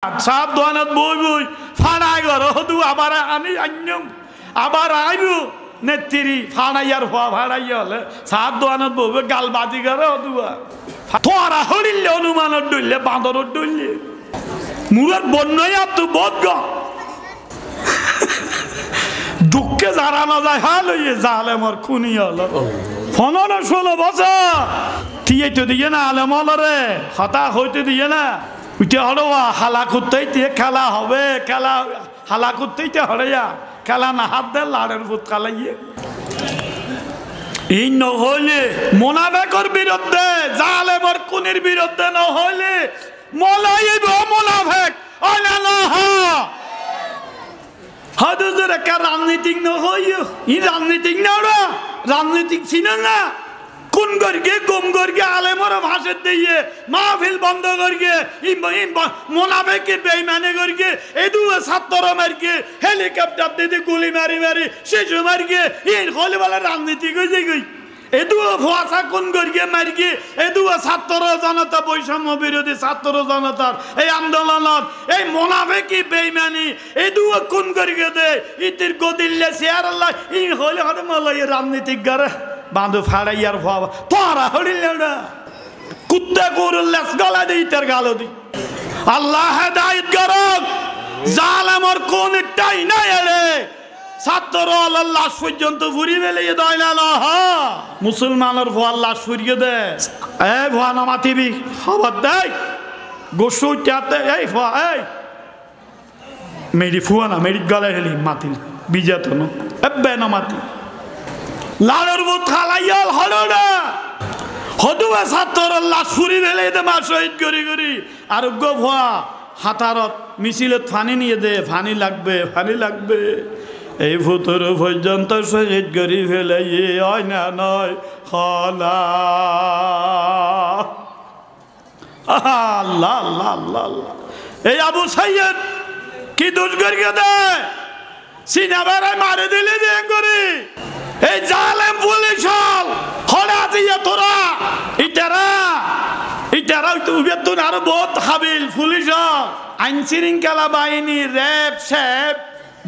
সাপ দোয়ানত বই বই ফাড়াই ঘর হদু আবার আনি আন্যম আবার আইবু নেত্রি ফাড়াইয়ার হওয়া ফাড়াইয়া হলে সাপ দোয়ানত বইবে গাল বাজি ঘর হদুয়া তোরা হরিলে অনুমানত ডইলে বাঁদরত ডইলে মুরত বন্যয়া তু বদ দুঃখে জারানো যায় হাল হইয়ে জালে মোর খুনি হলো 15-16 বছর তিয়ে তো দিয়ে না আলেম হলো রে হতা হইতে দিয়ে না উঠে হলো হালা করতেই খেলা হবে খেলা হালা করতেই হড়েয়া খেলা না হাত দে লাড়ের ভূত খালাইয়ে এই নহলে মোনাফেকর বিরুদ্ধে জালেমর খুনির বিরুদ্ধে নহলে মলাইব মোনাফেক ওলা না হাদুজের একটা রাজনীতিক নহইও ই রাজনীতিক না ওরা রাজনীতিক ছিল না কোন গর্গে গম গর্গে আলেমর ভাষা দিয়ে মাহফিল বন্ধ গর্গে মোনাফেকে বেঈমানে গর্গে এদু ছাত্র মারকে হেলিকপ্টার দিয়ে গুলি মারি মারি শিশু মারকে এই হলে বলে রাজনীতি কই যাই গই এদু ভাষা কোন গর্গে মারকে এদু ছাত্র জনতা বৈষম্য বিরোধী ছাত্র জনতার এই আন্দোলনত এই মোনাফেকি বেঈমানি এদু কোন গর্গে দে ইতির গদিল্লে শেয়ার আল্লাহ এই হলে হতে মলাই রাজনীতিক গারে বাঁধু ফাড়াইয়ার ভাব তোরা হরিলে না কুত্তে গরুর লেস গলা দিই তার গালো দি আল্লাহ হেদায়েত করক জালেমর কোন টাই না এরে ছাত্র আল্লাহ পর্যন্ত ঘুরি বেলিয়ে দেয় না মুসলমানের ভয় আল্লাহ ফুরিয়ে দে এ ভয় না মাতিবি খবর দেয় গোসু চাতে এই ভয় এই মেরি ফুয়া না মেরি গলায় হেলি মাতিল বিজাত না এব্বে না মাতি লাড়ের ভূত খালাইয়াল হলো না হদুয়া ছাত্র লাশ ফুরি ফেলে দে মা শহীদ করি করি আর ভুয়া হাতারত মিছিলত ফানি নিয়ে দে ফানি লাগবে এই ভূতর পর্যন্ত শহীদ করি ফেলে হয় না নয় হলা আল্লাহ আল্লাহ আল্লাহ আল্লাহ এই আবু সাইয়দ কি দোষ করিয়ে দেয় সিনেমারে মারে দিলে দেন করি এই জালেম পুলিশ হড়া দিয়ে তোরা ইটারা উবেতুন আরো বহুত হাবিল পুলিশ আইন শৃঙ্খলা বাহিনী র্যাব স্যাব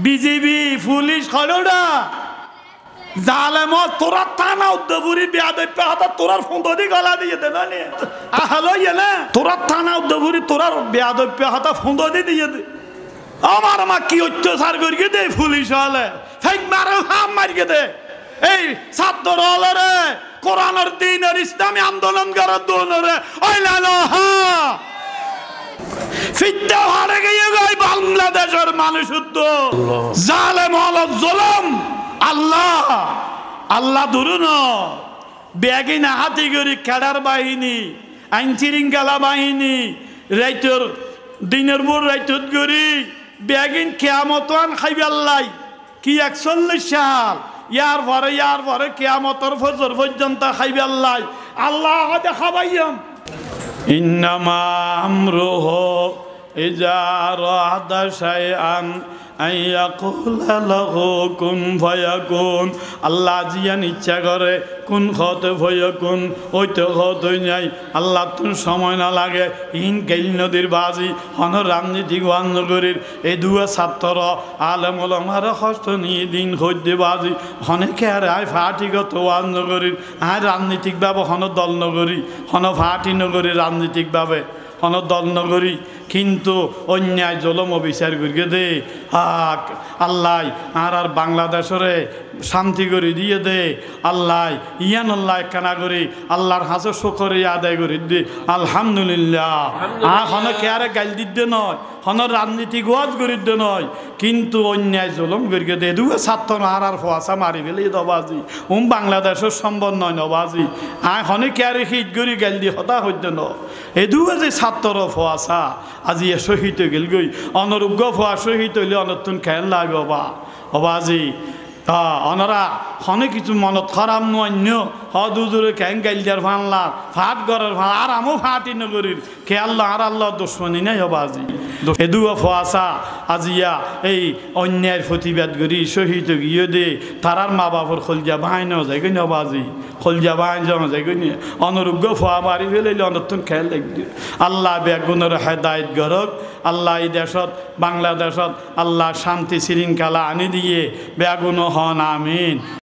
বিজিবি পুলিশ হড়া জালেম তোরা থানা উদ্দপুরি বেয়াদব্য হাতা তোরার ফোঁদি গলা দিয়ে দে না আহলো ইয়ে না তোরা থানা উদ্দপুরি তোরার বেয়াদব্য হাতা ফোঁদি দিয়ে দে আমার মা কি অত্যাচার করিয়ে দে পুলিশ হলে ফেক মারো হাম মারিয়ে দে এই ছাত্র হলরে কোরআনের দ্বীনের ইসলামী আন্দোলন করার দোনরে ওইলানো ফিত্তে হারে গিয়ে গই বাংলাদেশের মানুষ তো জালেম হলো জুলুম আল্লাহ ধরুন ব্যাগি না হাতি করি খেলার বাহিনী আইন শৃঙ্খলা বাহিনী রাইতর দিনের পর রাইতত করি ব্যাগিন কেয়ামতান খাইবে আল্লাহ কি 41 সাল ইয়ার পরে কিয়ামতের ফজর পর্যন্ত খাইবে আল্লাহ হতে খাবাইয়াম ইন্নামা আমরুহু ইজা রাদা শাইআন আইয়াকুলা লাহু কুন ফায়াকুন আল্লাহ জিয়ান ইচ্ছা করে কোন হতে ফায়াকুন ওইতে হতে নাই আল্লাহ তুন সময় না লাগে ইন গেল নদীর বাজি হন রাজনীতিক ওয়ানগরীর এই দুয়া ছাত্র আলেম ওলামার হস্ত নিয়ে দিন হইতে বাজি হনেকে আর আয় ফাটিগত ওয়ানগরীর আয় রাজনীতিকভাবে হন দল নগরী হন ফাটি নগরী রাজনীতিকভাবে হন দল নগরী কিন্তু অন্যায় জলম বিচার করিয়ে দে আল্লাহ আর বাংলাদেশরে শান্তি করে দিয়ে দে আল্লাহ ইয়ান আল্লাহ কানা করি আল্লাহর হাসে শুকরে আদায় করে দে আলহামদুলিল্লাহ হনকে আরে গাল দিতে নয় হন রাজনীতিক ওয়াজ করিতে নয় কিন্তু অন্যায় জলম করিয়ে দে দু ছাত্র আর ফোয়াশা মারি ফেলে দবাজি বাংলাদেশের সম্ভব নয় নবাজি হনকে আরে শীত করি গাল দিয়ে হতা হইতে ন এদু যে ছাত্র ফোয়াশা আজি শহীদ গেল গই অনরোগ্য ফোয়া শহীদ হইলে অনতুন খেয়াল লাগবে অবাজি অনরা হনে কিছু মনত খারাপ নন্য হদুজুরে ক্যাং গাইলদার ফানলা ফাট গড়ের ফান আর আমও ফাটি নগরীর কে আল্লাহ আর আল্লাহ দুশ্মনী নাই হবাজি এদুয়া ফোয়াশা আজিয়া এই অন্যায়ের প্রতিবাদ করি শহীদ গিয়ে দে তারার মা বাপর খলজা বাহাই নেওয়া যায় গই নবাজি খলজা বাহাই যাওয়া যায় গই নিয়ে অনরোগ্য ফোয়া বাড়ি ফেলে অনর্থন খেয়াল লাগবে আল্লাহ বেগুনের হেদায়ত গরক আল্লাহ এই দেশত বাংলাদেশত আল্লাহ শান্তি শৃঙ্খলা আনি দিয়ে বেগুন হন আমিন।